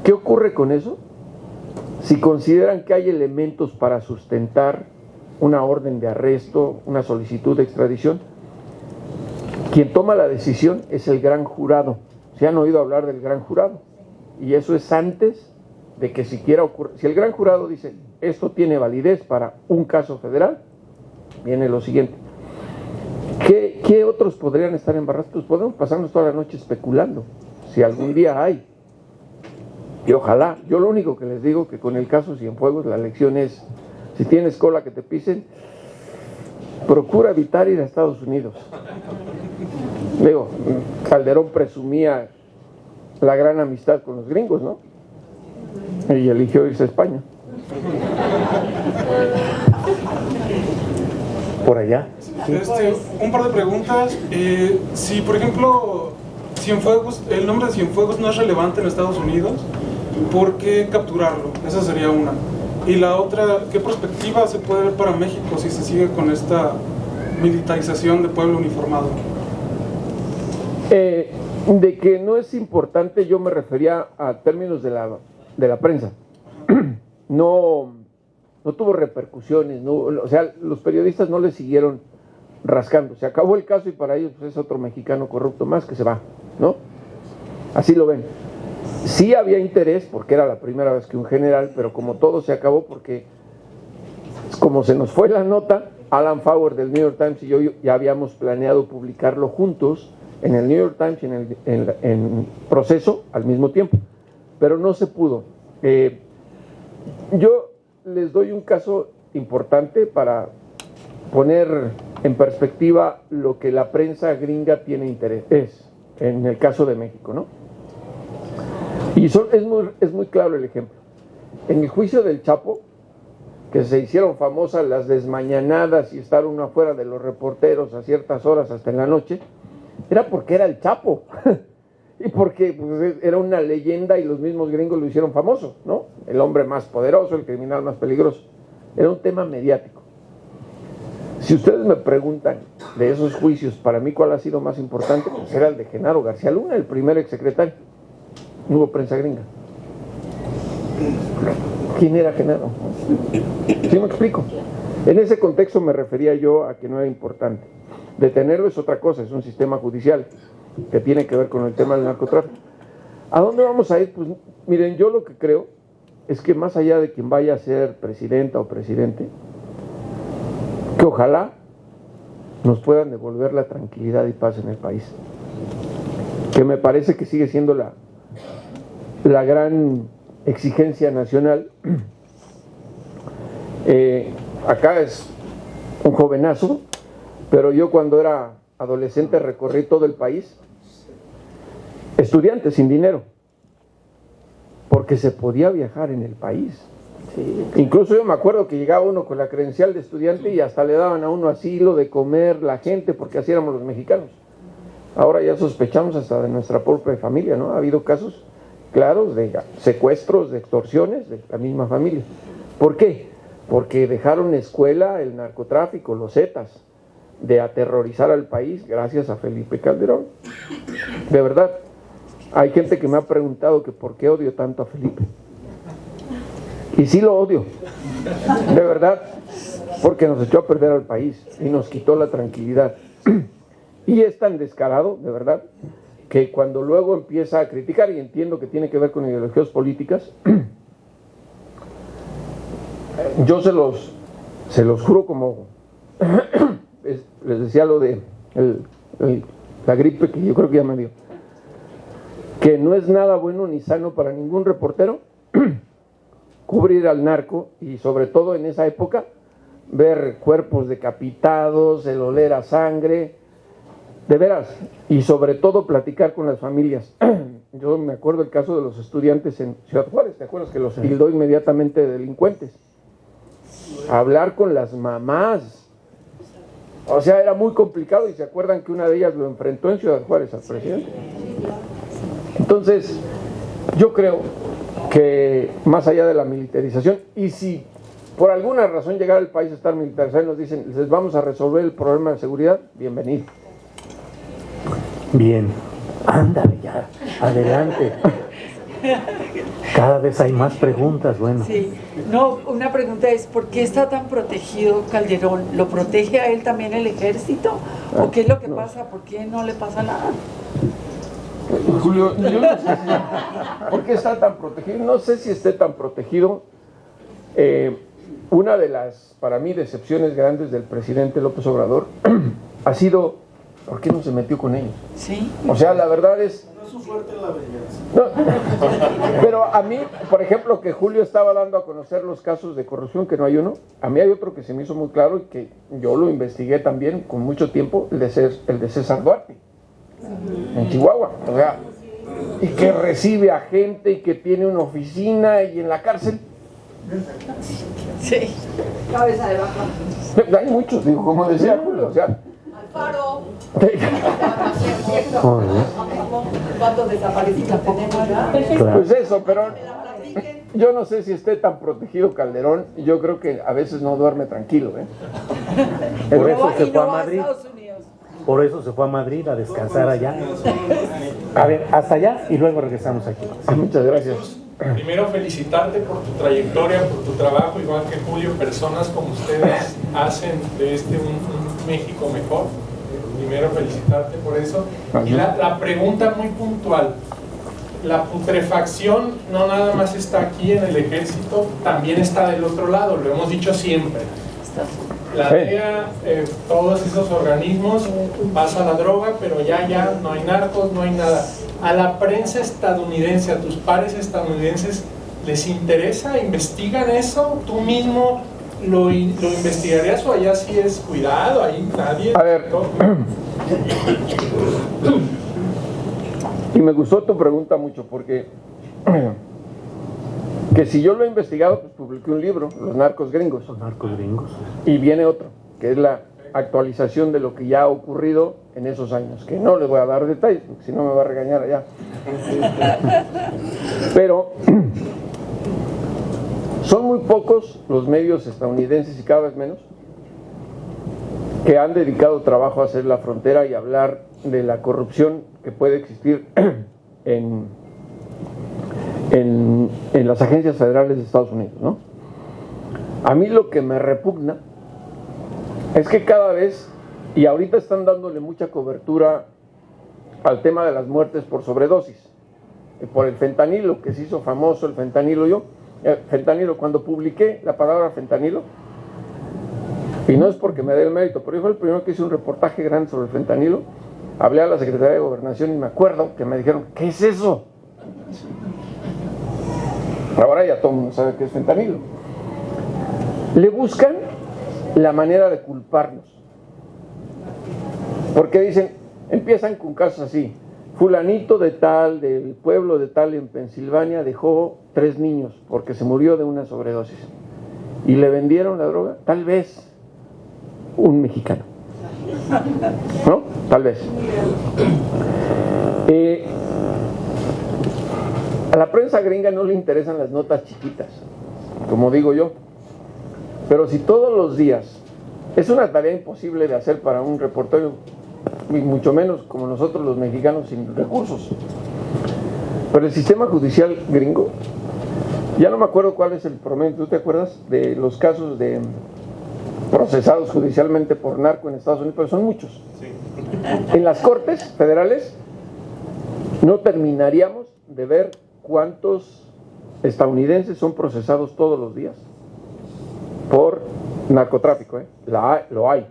¿Qué ocurre con eso? Si consideran que hay elementos para sustentar una orden de arresto, una solicitud de extradición, quien toma la decisión es el gran jurado. ¿Se han oído hablar del gran jurado? Y eso es antes de que siquiera ocurra. Si el gran jurado dice, esto tiene validez para un caso federal, viene lo siguiente. ¿Qué otros podrían estar embarrados? Pues podemos pasarnos toda la noche especulando, si algún día hay. Y ojalá, yo lo único que les digo que con el caso Cienfuegos la lección es, si tienes cola que te pisen, procura evitar ir a Estados Unidos. Digo, Calderón presumía la gran amistad con los gringos, ¿no? Y eligió irse a España. Por allá. Un par de preguntas. Si, por ejemplo, Cienfuegos, el nombre de Cienfuegos no es relevante en Estados Unidos, ¿por qué capturarlo? Esa sería una. Y la otra, ¿qué perspectiva se puede ver para México si se sigue con esta militarización de pueblo uniformado? De que no es importante, yo me refería a términos de la prensa. No tuvo repercusiones, o sea, los periodistas no le siguieron rascando. Se acabó el caso y para ellos pues, es otro mexicano corrupto más que se va, ¿no? Así lo ven. Sí había interés porque era la primera vez que un general, pero como todo se acabó porque como se nos fue la nota, Alan Fauer del New York Times y yo ya habíamos planeado publicarlo juntos en el New York Times y en Proceso al mismo tiempo, pero no se pudo. Yo les doy un caso importante para poner en perspectiva lo que la prensa gringa tiene interés en el caso de México, ¿no? Y es muy claro el ejemplo. En el juicio del Chapo, que se hicieron famosas las desmañanadas y estar uno afuera de los reporteros a ciertas horas hasta en la noche, era porque era el Chapo y porque pues, era una leyenda y los mismos gringos lo hicieron famoso, ¿no? El hombre más poderoso, el criminal más peligroso. Era un tema mediático. Si ustedes me preguntan de esos juicios, para mí cuál ha sido más importante, pues era el de Genaro García Luna, el primer exsecretario. No hubo prensa gringa. ¿Quién era Genaro? ¿Sí me explico? En ese contexto me refería yo a que no era importante. Detenerlo es otra cosa, es un sistema judicial que tiene que ver con el tema del narcotráfico. ¿A dónde vamos a ir? Pues miren, yo lo que creo es que más allá de quien vaya a ser presidenta o presidente, que ojalá nos puedan devolver la tranquilidad y paz en el país, que me parece que sigue siendo la gran exigencia nacional. Acá es un jovenazo, pero yo cuando era adolescente recorrí todo el país, estudiante sin dinero, porque se podía viajar en el país. Sí. Incluso yo me acuerdo que llegaba uno con la credencial de estudiante y hasta le daban a uno asilo de comer la gente, porque así éramos los mexicanos. Ahora ya sospechamos hasta de nuestra propia familia, ¿no? Ha habido casos claros de secuestros, de extorsiones de la misma familia. ¿Por qué? Porque dejaron escuela el narcotráfico, los Zetas, de aterrorizar al país gracias a Felipe Calderón. De verdad, hay gente que me ha preguntado que por qué odio tanto a Felipe. Y sí lo odio, de verdad, porque nos echó a perder al país y nos quitó la tranquilidad. Y es tan descarado, de verdad, que cuando luego empieza a criticar, y entiendo que tiene que ver con ideologías políticas, Yo se los juro, como les decía lo de la gripe, que yo creo que ya me dio, que no es nada bueno ni sano para ningún reportero cubrir al narco, y sobre todo en esa época ver cuerpos decapitados, el oler a sangre, de veras, y sobre todo platicar con las familias. Yo me acuerdo el caso de los estudiantes en Ciudad Juárez, ¿te acuerdas? Que los tildó inmediatamente de delincuentes. Hablar con las mamás, o sea, era muy complicado, y se acuerdan que una de ellas lo enfrentó en Ciudad Juárez al presidente. Entonces, yo creo que más allá de la militarización, y si por alguna razón llegara el país a estar militarizado y nos dicen, les vamos a resolver el problema de seguridad, bienvenido. Bien, ándale ya, adelante. Cada vez hay más preguntas, bueno. Sí, no, una pregunta es, ¿por qué está tan protegido Calderón? ¿Lo protege a él también el ejército? ¿O qué es lo que pasa? ¿Por qué no le pasa nada? Julio, yo no sé por qué está tan protegido, no sé si esté tan protegido. Una de las, para mí, decepciones grandes del presidente López Obrador ha sido, ¿por qué no se metió con ellos? Sí. O sea, la verdad es... No es su fuerte la venganza. No, pero a mí, por ejemplo, que Julio estaba dando a conocer los casos de corrupción, que no hay uno, a mí hay otro que se me hizo muy claro y que yo lo investigué también con mucho tiempo, el de César Duarte, en Chihuahua, o sea, y que recibe a gente y que tiene una oficina y en la cárcel. Sí. Cabeza de vaca. Hay muchos, digo, como decía Julio, o sea... Alfaro. Joder. ¿Cuántos desaparecidos tenemos ya? Claro. Pues eso, pero yo no sé si esté tan protegido Calderón, yo creo que a veces no duerme tranquilo, ¿eh? Por eso se Y fue a no va a Madrid. Estados Unidos. Por eso se fue a Madrid a descansar allá. A ver, hasta allá y luego regresamos aquí. Sí, muchas gracias. Primero felicitarte por tu trayectoria, por tu trabajo, igual que Julio, personas como ustedes hacen de este un México mejor. Primero felicitarte por eso. Y la pregunta muy puntual, la putrefacción no nada más está aquí en el ejército, también está del otro lado, lo hemos dicho siempre. La DEA, todos esos organismos, pasa la droga, pero ya no hay narcos, no hay nada. A la prensa estadounidense, a tus pares estadounidenses, ¿les interesa? ¿Investigan eso? ¿Tú mismo lo investigarías o allá sí es cuidado? Ahí nadie... A ver, y me gustó tu pregunta mucho porque que si yo lo he investigado, pues publiqué un libro, Los narcos gringos. Los narcos gringos. Y viene otro, que es la actualización de lo que ya ha ocurrido en esos años, que no les voy a dar detalles, porque si no me va a regañar allá. Pero son muy pocos los medios estadounidenses, y cada vez menos, que han dedicado trabajo a hacer la frontera y hablar de la corrupción que puede existir en las agencias federales de Estados Unidos, ¿no? A mí lo que me repugna es que cada vez, y ahorita están dándole mucha cobertura al tema de las muertes por sobredosis, por el fentanilo, que se hizo famoso el fentanilo. Fentanilo, cuando publiqué la palabra fentanilo, y no es porque me dé el mérito, pero yo fui el primero que hice un reportaje grande sobre el fentanilo, hablé a la Secretaría de Gobernación y me acuerdo que me dijeron, ¿qué es eso? Ahora ya todo el mundo sabe qué es fentanilo. Le buscan la manera de culparnos, porque dicen, empiezan con casos así: fulanito de tal, del pueblo de tal en Pensilvania, dejó 3 niños porque se murió de una sobredosis y le vendieron la droga, tal vez un mexicano, ¿no? Tal vez. A la prensa gringa no le interesan las notas chiquitas, como digo yo, pero si todos los días, es una tarea imposible de hacer para un reportero, y mucho menos como nosotros los mexicanos sin recursos, pero el sistema judicial gringo, ya no me acuerdo cuál es el promedio, ¿tú te acuerdas de los casos de procesados judicialmente por narco en Estados Unidos? Pero son muchos. Sí. En las cortes federales no terminaríamos de ver cuántos estadounidenses son procesados todos los días. narcotráfico, lo hay.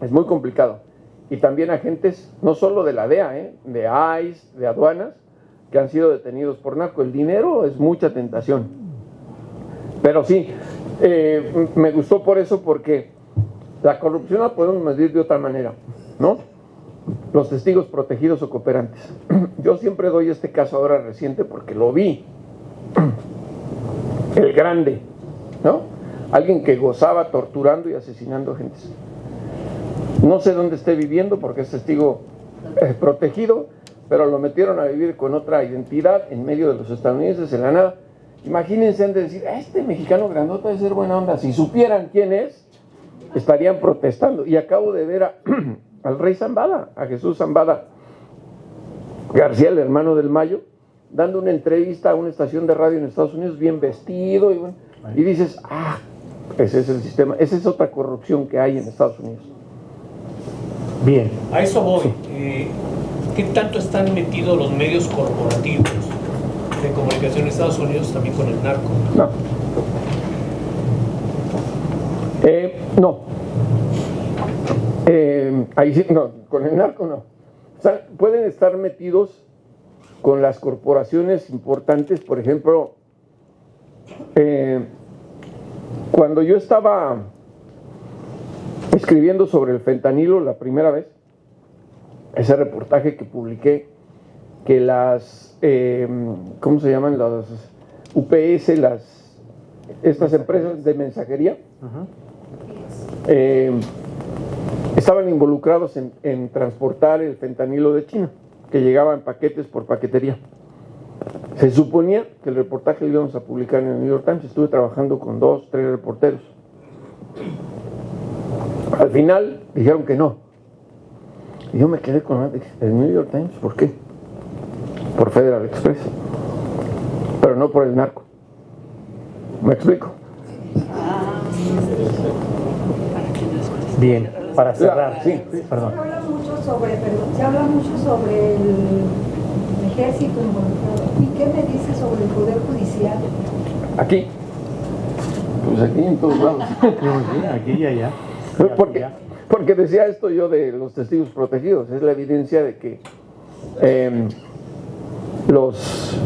Es muy complicado. Y también agentes, no solo de la DEA, de ICE, de aduanas, que han sido detenidos por narco. El dinero es mucha tentación. Pero sí, me gustó por eso, porque la corrupción la podemos medir de otra manera, ¿no? Los testigos protegidos o cooperantes. Yo siempre doy este caso ahora reciente porque lo vi. El grande, ¿no? Alguien que gozaba torturando y asesinando gente. No sé dónde esté viviendo porque es testigo protegido, pero lo metieron a vivir con otra identidad en medio de los estadounidenses en la nada. Imagínense, han de decir, este mexicano grandote debe ser buena onda. Si supieran quién es, estarían protestando. Y acabo de ver al rey Zambada, a Jesús Zambada García, el hermano del Mayo, dando una entrevista a una estación de radio en Estados Unidos, bien vestido, y dices, ese es el sistema, esa es otra corrupción que hay en Estados Unidos. Bien. A eso voy. Sí. ¿Qué tanto están metidos los medios corporativos de comunicación en Estados Unidos también con el narco? No. No. Ahí sí, no, con el narco no. O sea, pueden estar metidos con las corporaciones importantes, por ejemplo, cuando yo estaba escribiendo sobre el fentanilo la primera vez, ese reportaje que publiqué, que las, ¿cómo se llaman? Las UPS, estas empresas de mensajería, estaban involucrados en transportar el fentanilo de China, que llegaba en paquetes por paquetería. Se suponía que el reportaje lo íbamos a publicar en el New York Times. Estuve trabajando con 2, 3 reporteros. Al final dijeron que no. Y yo me quedé con el New York Times. ¿Por qué? Por Federal Express, pero no por el narco. ¿Me explico? Bien, para cerrar. Sí, perdón. Se habla mucho sobre el ejército involucrado. ¿Y qué me dice sobre el Poder Judicial? Aquí. Pues aquí en todos lados. Aquí y allá. Porque decía esto yo de los testigos protegidos. Es la evidencia de que los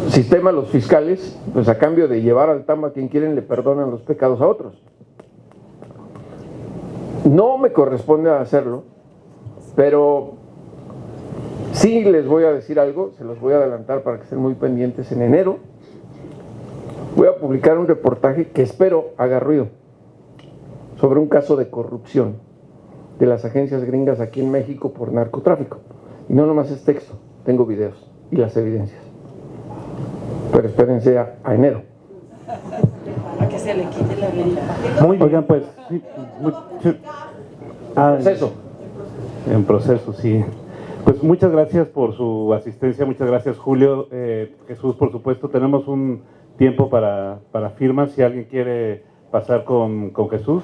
sistemas, los fiscales, pues a cambio de llevar al tambo a quien quieren, le perdonan los pecados a otros. No me corresponde hacerlo, pero sí les voy a decir algo, se los voy a adelantar para que estén muy pendientes. En enero voy a publicar un reportaje que espero haga ruido sobre un caso de corrupción de las agencias gringas aquí en México por narcotráfico. Y no nomás es texto, tengo videos y las evidencias. Pero espérense a enero. A que se le quite la venda. Muy bien, pues. Proceso. En proceso, sí. Pues muchas gracias por su asistencia, muchas gracias Julio. Jesús, por supuesto, tenemos un tiempo para firmas, si alguien quiere pasar con Jesús.